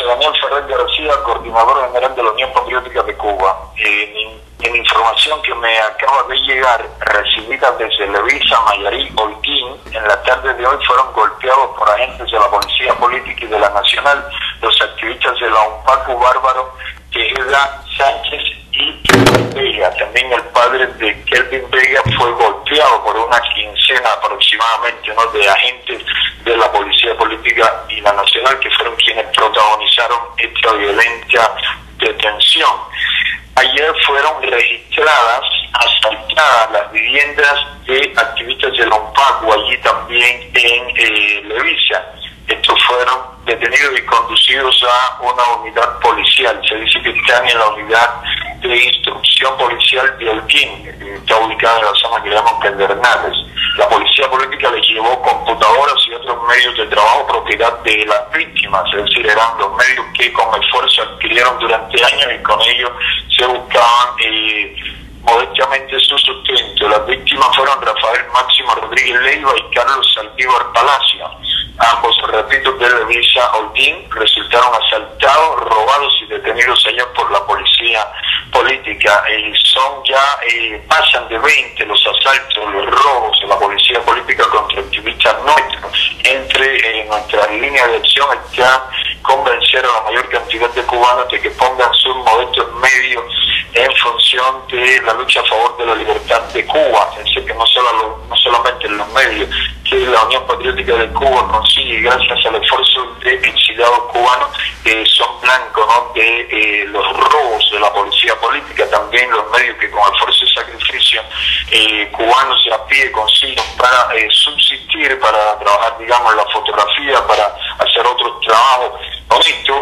Daniel Ferrer García, coordinador general de la Unión Patriótica de Cuba. En información que me acaba de llegar, recibida desde Levisa, Mayarí, Holguín, en la tarde de hoy fueron golpeados por agentes de la Policía Política y de la Nacional los activistas de la UNPACU Bárbaro Tejeda Sánchez y Kelvin Vega. También el padre de Kelvin Vega fue golpeado por una quincena aproximadamente, ¿no?, de agentes de la Policía Política y la Nacional, que fueron quienes protagonizaron esta violenta detención. Ayer fueron registradas, asaltadas las viviendas de activistas de la UNPACU, allí también en Levisa. Estos fueron detenidos y conducidos a una unidad policial. Se dice que están en la unidad de instrucción policial de Holguín, que está ubicada en la zona que llaman Pedernales. La Policía Política les llevó computadoras y otros medios de trabajo propiedad de las víctimas, es decir, eran los medios que con esfuerzo adquirieron durante años y con ellos se buscaban modestamente su sustento. Las víctimas fueron Rafael Máximo Rodríguez Leiva y Carlos Saldívar Palacio. Ambos, repito, de Levisa, Holguín, resultaron asaltados, robados y detenidos allá por la Policía Política. Son ya, pasan de 20 los asaltos, los robos de la Policía Política contra activistas nuestros. Entre nuestra línea de acción está convencer a la mayor cantidad de cubanos de que pongan sus modestos medios en función de la lucha a favor de la libertad de Cuba. Es decir, que no solamente en los medios que la Unión Patriótica de Cuba consigue gracias al esfuerzo de exiliados cubanos que son blancos, ¿no?, de los robos de la Policía Política, también los medios que con esfuerzo y sacrificio cubanos a pie consiguen para subsistir, para trabajar, digamos, la fotografía, para hacer otros trabajos honestos,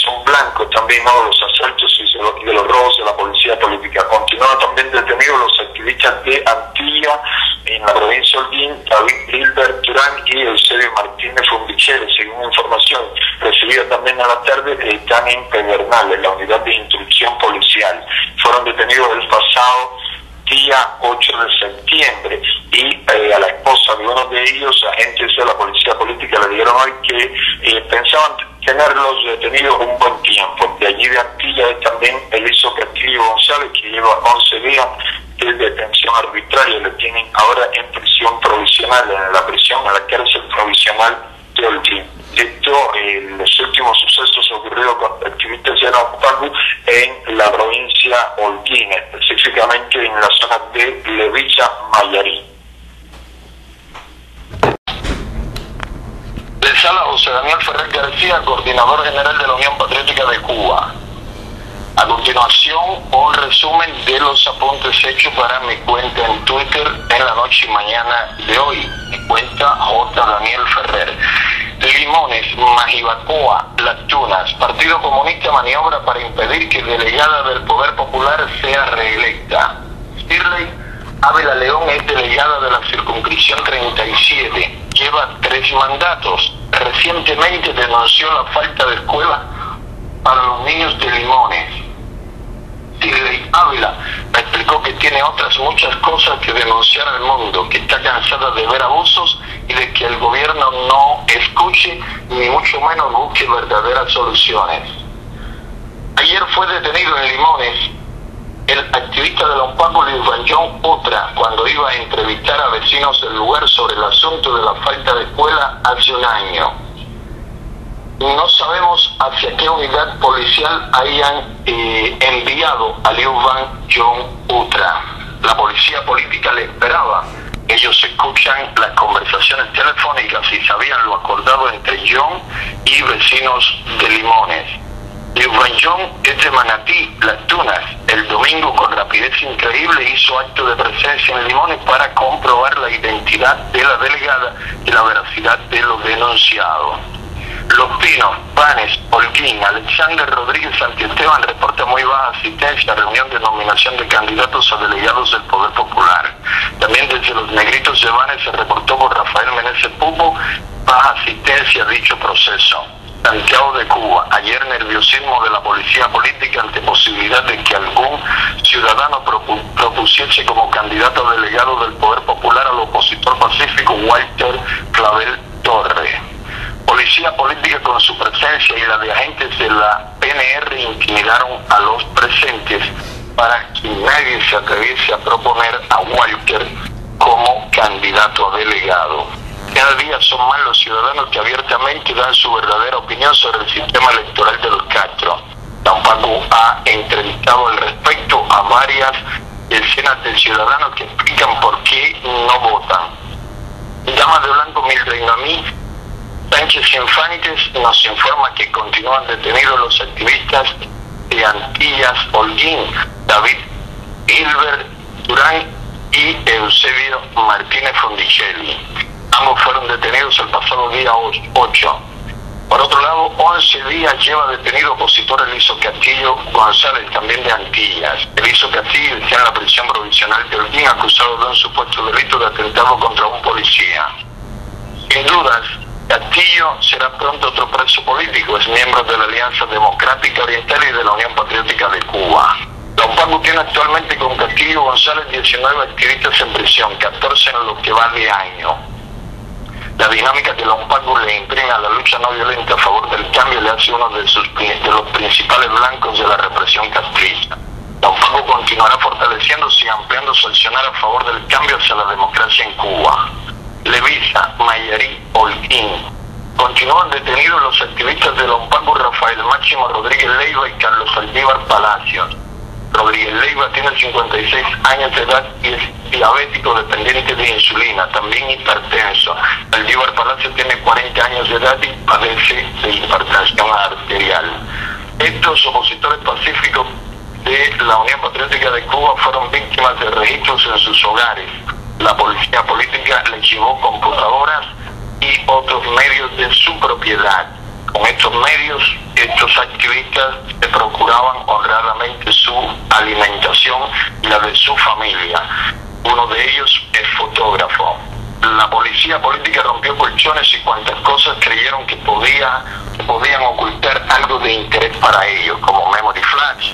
son blancos también, ¿no?, de los asaltos y de los robos de la Policía Política. Continúan también detenidos los activistas de Antilla, en la provincia de Holguín, David Gilbert Durán y Eusebio Martínez Fundichel. Según información recibida también a la tarde, están en Pedernales, en la unidad de instrucción policial. Fueron detenidos el pasado día 8 de septiembre y a la esposa de uno de ellos, agentes de la Policía Política, le dijeron hoy que pensaban tenerlos detenidos un buen tiempo. De allí de Antilla es también Eliso Castillo González, que lleva 11 días de detención arbitraria. Le tienen ahora en prisión provisional, en la prisión, en la cárcel provisional de Holguín. Esto, los últimos sucesos ocurridos con activistas de la UNPACU en la provincia Holguín, específicamente en la zona de Levisa, Mayarí. Les habla José Daniel Ferrer García, coordinador general de la Unión Patriótica de Cuba. A continuación, un resumen de los apuntes hechos para mi cuenta en Twitter en la noche y mañana de hoy. Mi cuenta J. Daniel Ferrer. Limones, Majibacoa, Las Tunas. Partido Comunista maniobra para impedir que delegada del Poder Popular sea reelecta. Shirley Ávila León es delegada de la circunscripción 37. Lleva 3 mandatos. Recientemente denunció la falta de escuela para los niños de Limones. Shirley Ávila me explicó que tiene otras muchas cosas que denunciar al mundo, que está cansada de ver abusos y de que el gobierno no escuche ni mucho menos busque verdaderas soluciones. Ayer fue detenido en Limones el activista de la UNPACU, Liu Van Otra, cuando iba a entrevistar a vecinos del lugar sobre el asunto de la falta de escuela hace un año. No sabemos hacia qué unidad policial hayan enviado a Liu Van Otra. La Policía Política le esperaba. Ellos escuchan las conversaciones telefónicas y sabían lo acordado entre John y vecinos de Limones. Liu Van es de Manatí, Las Tunas. El domingo, con rapidez increíble, hizo acto de presencia en Limones para comprobar la identidad de la delegada y la veracidad de lo denunciado. Los Pinos, Panes, Holguín, Alexander Rodríguez Santiesteban reporta muy baja asistencia a reunión de nominación de candidatos a delegados del Poder Popular. También desde Los Negritos de Banes se reportó por Rafael Meneses Pupo baja asistencia a dicho proceso. Santiago de Cuba, ayer nerviosismo de la Policía Política ante posibilidad de que algún ciudadano propusiese como candidato a delegado del Poder Popular al opositor pacífico Walter Clavel Torre. Policía Política con su presencia policía y la de agentes de la PNR intimidaron a los presentes para que nadie se atreviese a proponer a Walter como candidato a delegado. Cada día son más los ciudadanos que abiertamente dan su verdadera opinión sobre el sistema electoral de los Castro. La ONPACU ha entrevistado al respecto a varias decenas de ciudadanos que explican por qué no votan. Damas de Blanco, Mildred Noemí Sánchez Infantes nos informa que continúan detenidos los activistas de Antillas Holguín, David Hilbert Durán y Eusebio Martínez Fondicelli. Ambos fueron detenidos el pasado día 8. Por otro lado, 11 días lleva detenido opositor Eliso Castillo González, también de Antillas. Eliso Castillo está en la prisión provisional de Holguín, acusado de un supuesto delito de atentado contra un policía. Sin dudas, Castillo será pronto otro preso político, es miembro de la Alianza Democrática Oriental y de la Unión Patriótica de Cuba. La ONPACU tiene actualmente con Castillo González 19 activistas en prisión, 14 en lo que va de año. La dinámica que la ONPACU le imprime a la lucha no violenta a favor del cambio le hace uno de los principales blancos de la represión castrista. La ONPACU continuará fortaleciéndose y ampliando su accionar a favor del cambio hacia la democracia en Cuba. Levisa, Mayarí, Holguín. Continúan detenidos los activistas de la ONPACU Rafael Máximo Rodríguez Leiva y Carlos Aldívar Palacios. Rodríguez Leiva tiene 56 años de edad y es diabético dependiente de insulina, también hipertenso. Aldívar Palacios tiene 40 años de edad y padece de hipertensión arterial. Estos opositores pacíficos de la Unión Patriótica de Cuba fueron víctimas de registros en sus hogares. La policía política les llevó computadoras y otros medios de su propiedad. Con estos medios, estos activistas se procuraban honradamente su alimentación y la de su familia. Uno de ellos es fotógrafo. La policía política rompió colchones y cuantas cosas creyeron que podían ocultar algo de interés para ellos, como memory flash,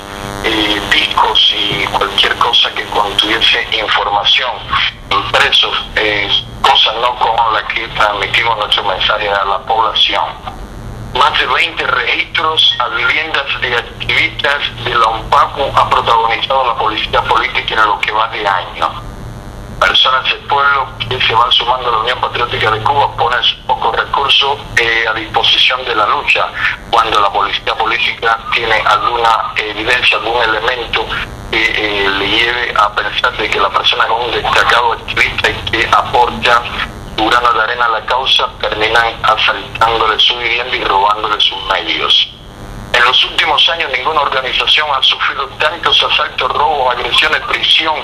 discos y cualquier cosa que contuviese información, impresos, cosas no como la que transmitimos nuestro mensaje a la población. Más de 20 registros a viviendas de activistas de la ONPACU ha protagonizado la policía política en lo que va de año. Personas del pueblo que se van sumando a la Unión Patriótica de Cuba ponen sus pocos recursos a disposición de la lucha. Cuando la policía política tiene alguna evidencia, algún elemento que le lleve a pensar de que la persona es un destacado activista y que aporta su grano de arena a la causa, terminan asaltándole su vivienda y robándole sus medios. En los últimos años ninguna organización ha sufrido tantos asaltos, robos, agresiones, prisión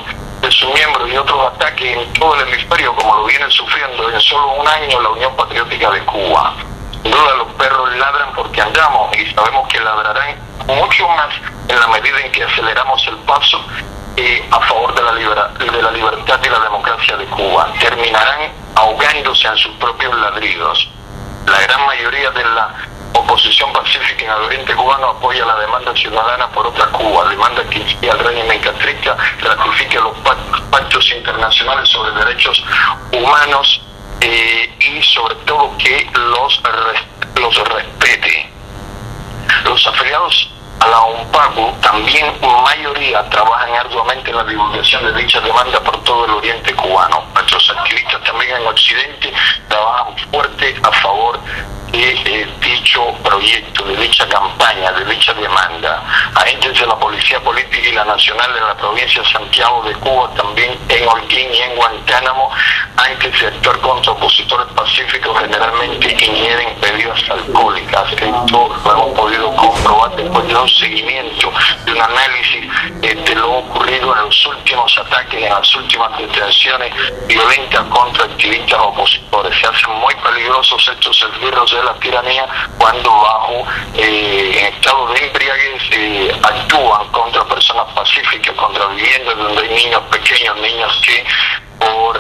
de sus miembros y otros ataques en todo el hemisferio como lo viene sufriendo en solo un año la Unión Patriótica de Cuba. Sin duda los perros ladran porque andamos y sabemos que ladrarán mucho más en la medida en que aceleramos el paso a favor de la libertad y la democracia de Cuba. Terminarán ahogándose en sus propios ladridos. La gran mayoría de la oposición pacífica en el oriente cubano apoya la demanda ciudadana por otra Cuba, demanda que inspira al régimen castrista, ratifique los pactos internacionales sobre derechos humanos y sobre todo que los respete. Los afiliados a la ONPACU también mayoría trabajan arduamente en la divulgación de dicha demanda por todo el oriente cubano. Nuestros activistas también en Occidente trabajan fuerte a favor de dicho proyecto, de dicha campaña, de dicha demanda. Agentes de la Policía Política y la Nacional en la provincia de Santiago de Cuba, también en Holguín y en Guantánamo, antes de actuar contra opositores pacíficos, generalmente ingieren bebidas alcohólicas. Esto lo hemos podido comprobar después de un seguimiento, de un análisis de lo ocurrido en los últimos ataques, en las últimas detenciones violentas contra activistas opositores. Se hacen muy peligrosos estos esbirros de la tiranía cuando bajo estado de embriaguez actúan contra personas pacíficas, contra viviendas donde hay niños pequeños, niños que por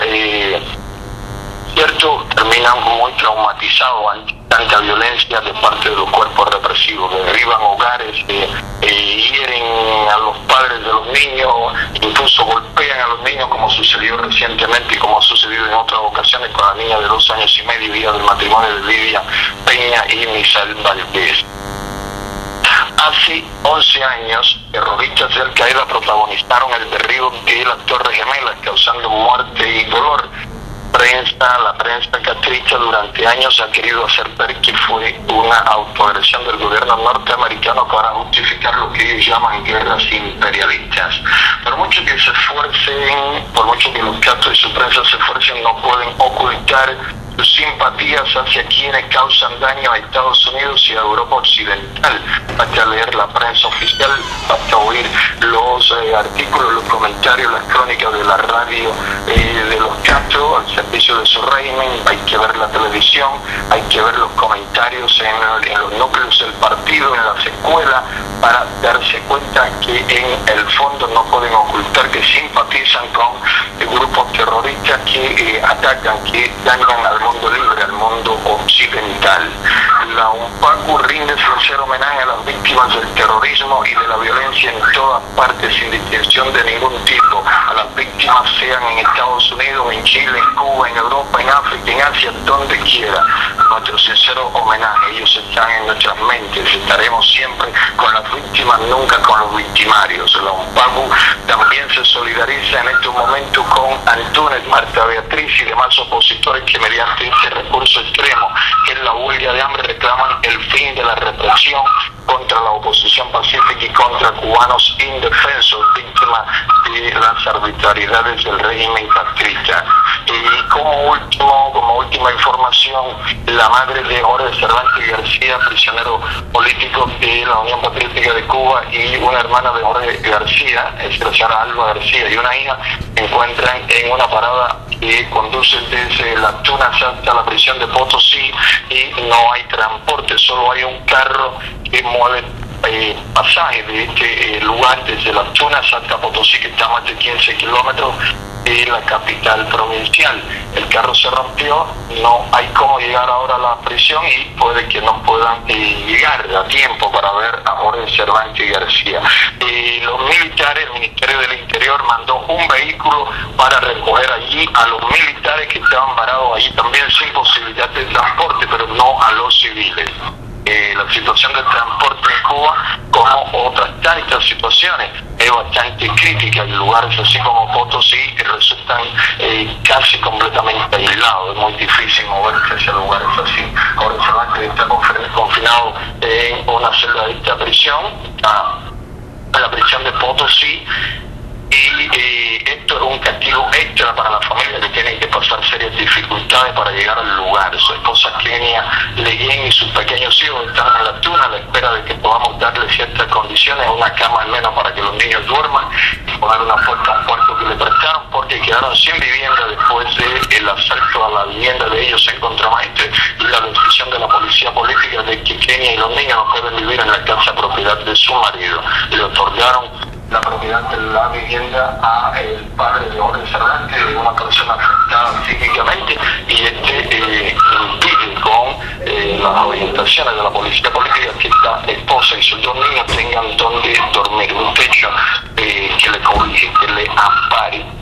cierto terminan muy traumatizados ante tanta violencia de parte de los cuerpos represivos, derriban hogares, hieren a los padres de los niños, incluso golpean a los niños, como sucedió recientemente y como ha sucedido en otras ocasiones con la niña de 2 años y medio, hija del matrimonio de Lidia Peña y Misael Valdés. Hace 11 años, terroristas de Al-Qaeda protagonizaron el derribo de las Torres Gemelas, causando muerte y dolor. La prensa catrista durante años ha querido hacer ver que fue una autoagresión del gobierno norteamericano para justificar lo que ellos llaman guerras imperialistas. Por mucho que se esfuercen, por mucho que los catos y su prensa se esfuercen, no pueden ocultar sus simpatías hacia quienes causan daño a Estados Unidos y a Europa Occidental. Basta leer la prensa oficial, basta oír los artículos, los comentarios, las crónicas de la radio de los Castro al servicio de su régimen. Hay que ver la televisión, hay que ver los comentarios en los núcleos del partido, en las escuelas, para darse cuenta que en el fondo no pueden ocultar que simpatizan con grupos terroristas que atacan, que dañan al mundo libre, al mundo occidental. La UNPACU rinde sincero homenaje a las víctimas del terrorismo y de la violencia en todas partes, sin distinción de ningún tipo. A las víctimas, sean en Estados Unidos, en Chile, en Cuba, en Europa, en África, en Asia, donde quiera. Nuestro sincero homenaje. Ellos están en nuestras mentes. Estaremos siempre con las víctimas, nunca con los victimarios. La UNPACU también se solidariza en estos momentos con Antúnez, Marta Beatriz y demás opositores que mediante este recurso extremo, que es la huelga de hambre, reclaman el fin de la represión contra la oposición pacífica y contra cubanos indefensos, víctimas de las arbitrariedades del régimen castrista. Y como última información, la madre de Jorge Cervantes García, prisionero político de la Unión Patriótica de Cuba, y una hermana de Jorge García, la señora Alba García, y una hija, se encuentran en una parada que conduce desde Las Tunas hasta la prisión de Potosí, y no hay transporte, solo hay un carro que mueve pasaje de este lugar desde Las Tunas hasta Potosí, que está a más de 15 kilómetros de la capital provincial. El carro se rompió, no hay cómo llegar ahora a la prisión y puede que no puedan llegar a tiempo para ver a Jorge Cervantes García. Los militares, el Ministerio del Interior mandó un vehículo para recoger allí a los militares que estaban varados allí también sin posibilidad de transporte, pero no a los civiles. La situación del transporte en Cuba, como otras tantas situaciones, es bastante crítica. Hay lugares así como Potosí que resultan casi completamente aislados. Es muy difícil moverse hacia lugares así. Ahora Cervantes está confinado en una celda de esta prisión, a la prisión de Potosí, y esto es un castigo extra para la familia, que tienen que pasar serias dificultades para llegar al lugar. Su esposa Kenia Leguén y sus pequeños hijos están en la tuna a la espera de que podamos darle ciertas condiciones, una cama al menos para que los niños duerman, y poner una puerta a un cuarto que le prestaron, porque quedaron sin vivienda después del asalto a la vivienda de ellos en Contramaestre y la decisión de la policía política de que Kenia y los niños no pueden vivir en la casa propiedad de su marido. Le otorgaron la propiedad de la vivienda a el padre de Jorge Cervantes, una persona afectada psíquicamente, y impide con las orientaciones de la policía política que esta esposa y sus 2 niños tengan donde dormir, un techo que le cobije, que le ampare.